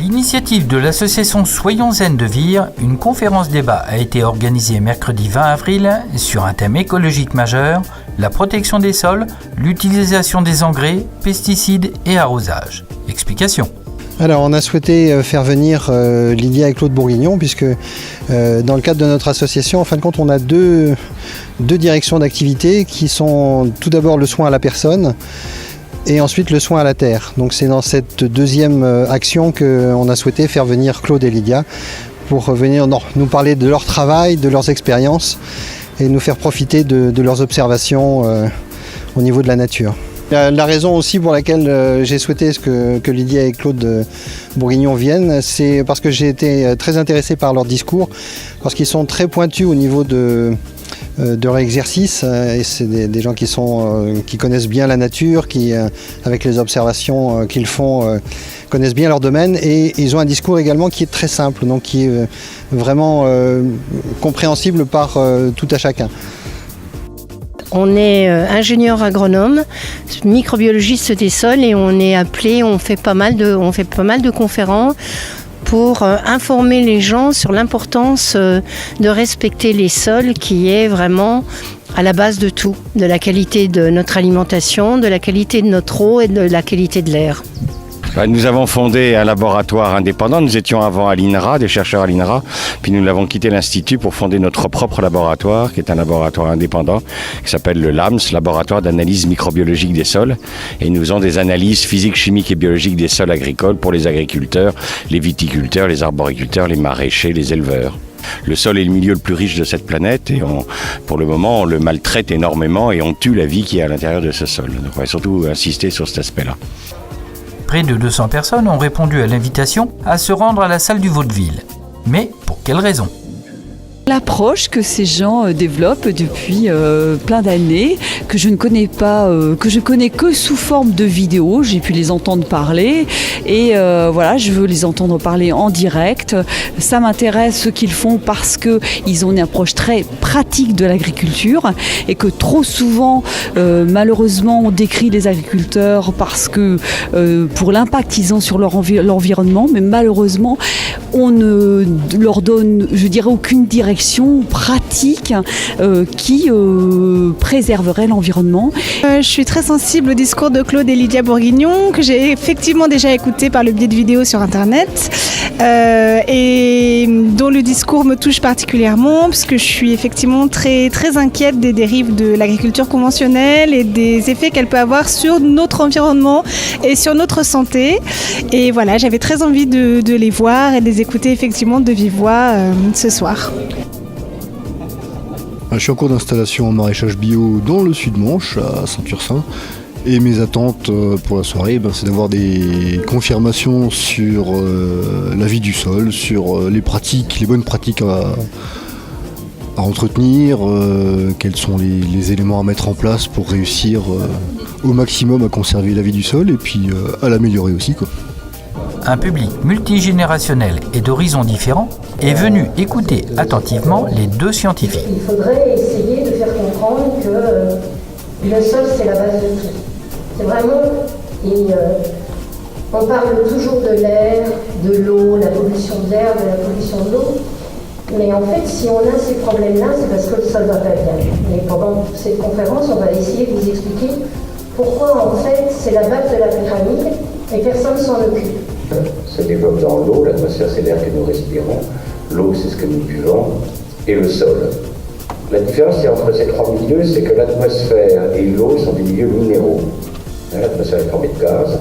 l'initiative de l'association Soyons Zen de Vire, une conférence-débat a été organisée mercredi 20 avril sur un thème écologique majeur, la protection des sols, l'utilisation des engrais, pesticides et arrosage. Explication. Alors on a souhaité faire venir Lydia et Claude Bourguignon puisque dans le cadre de notre association, en fin de compte, on a deux directions d'activité qui sont tout d'abord le soin à la personne et ensuite le soin à la terre. Donc c'est dans cette deuxième action qu'on a souhaité faire venir Claude et Lydia pour venir nous parler de leur travail, de leurs expériences et nous faire profiter de leurs observations au niveau de la nature. La raison aussi pour laquelle j'ai souhaité que Lydia et Claude Bourguignon viennent, c'est parce que j'ai été très intéressé par leur discours, parce qu'ils sont très pointus au niveau de leur exercice, et c'est des gens qui connaissent bien la nature, qui, avec les observations qu'ils font, connaissent bien leur domaine, et ils ont un discours également qui est très simple, donc qui est vraiment compréhensible par tout à chacun. On est ingénieur agronome, microbiologiste des sols et on est appelé, on fait pas mal de conférences pour informer les gens sur l'importance de respecter les sols qui est vraiment à la base de tout, de la qualité de notre alimentation, de la qualité de notre eau et de la qualité de l'air. Nous avons fondé un laboratoire indépendant. Nous étions avant à l'INRA, des chercheurs à l'INRA. Puis nous avons quitté l'Institut pour fonder notre propre laboratoire, qui est un laboratoire indépendant, qui s'appelle le LAMS, Laboratoire d'analyse microbiologique des sols. Et nous faisons des analyses physiques, chimiques et biologiques des sols agricoles pour les agriculteurs, les viticulteurs, les arboriculteurs, les maraîchers, les éleveurs. Le sol est le milieu le plus riche de cette planète et pour le moment, on le maltraite énormément et on tue la vie qui est à l'intérieur de ce sol. Donc on va surtout insister sur cet aspect-là. Près de 200 personnes ont répondu à l'invitation à se rendre à la salle du Vaudeville. Mais pour quelle raison ? L'approche que ces gens développent depuis plein d'années, que je ne connais pas, que je connais que sous forme de vidéos, j'ai pu les entendre parler et voilà, je veux les entendre parler en direct. Ça m'intéresse ce qu'ils font parce qu'ils ont une approche très pratique de l'agriculture et que trop souvent, malheureusement, on décrit les agriculteurs parce que pour l'impact qu'ils ont sur l'environnement, mais malheureusement, on ne leur donne, je dirais, aucune direction pratique qui préserverait l'environnement. Je suis très sensible au discours de Claude et Lydia Bourguignon, que j'ai effectivement déjà écouté par le biais de vidéos sur Internet, et dont le discours me touche particulièrement, parce que je suis effectivement très, très inquiète des dérives de l'agriculture conventionnelle et des effets qu'elle peut avoir sur notre environnement et sur notre santé. Et voilà, j'avais très envie de les voir et de les écouter effectivement de vive voix ce soir. Je suis en cours d'installation en maraîchage bio dans le Sud-Manche, à Saint-Ursin. Et mes attentes pour la soirée, c'est d'avoir des confirmations sur la vie du sol, sur les bonnes pratiques à entretenir, quels sont les éléments à mettre en place pour réussir au maximum à conserver la vie du sol et puis à l'améliorer aussi, quoi. Un public multigénérationnel et d'horizons différents est venu écouter attentivement les deux scientifiques. Il faudrait essayer de faire comprendre que le sol, c'est la base de tout. C'est vraiment... on parle toujours de l'air, de l'eau, la pollution de l'air, de la pollution de l'eau. Mais en fait, si on a ces problèmes-là, c'est parce que le sol va pas bien. Et pendant cette conférence, on va essayer de vous expliquer pourquoi, en fait, c'est la base de la pyramide et personne ne s'en occupe. Se développe dans l'eau, l'atmosphère c'est l'air que nous respirons, l'eau c'est ce que nous buvons, et le sol. La différence entre ces trois milieux, c'est que l'atmosphère et l'eau sont des milieux minéraux. L'atmosphère est formée de gaz,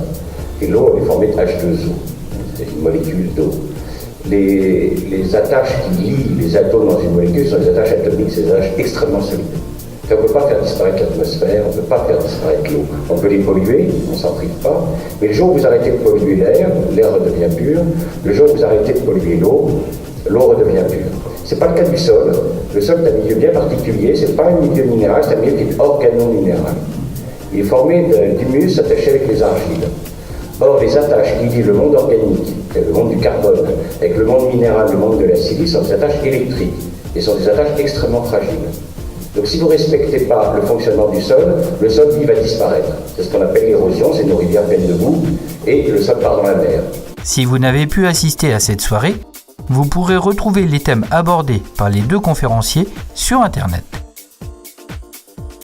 et l'eau est formée de H2O, c'est une molécule d'eau. Les attaches qui lient les atomes dans une molécule sont des attaches atomiques, c'est des attaches extrêmement solides. On ne peut pas faire disparaître l'atmosphère, on ne peut pas faire disparaître l'eau. On peut les polluer, on ne s'en prive pas, mais le jour où vous arrêtez de polluer l'air redevient pur. Le jour où vous arrêtez de polluer l'eau redevient pure. Ce n'est pas le cas du sol. Le sol est un milieu bien particulier, ce n'est pas un milieu minéral, c'est un milieu qui est organo-minéral. Il est formé d'humus attaché avec les argiles. Or, les attaches qui lient le monde organique, le monde du carbone, avec le monde minéral, le monde de la silice, sont des attaches électriques et sont des attaches extrêmement fragiles. Donc si vous ne respectez pas le fonctionnement du sol, le sol, lui, va disparaître. C'est ce qu'on appelle l'érosion, c'est nos rivières pleines de boue, et le sol part dans la mer. Si vous n'avez pu assister à cette soirée, vous pourrez retrouver les thèmes abordés par les deux conférenciers sur Internet.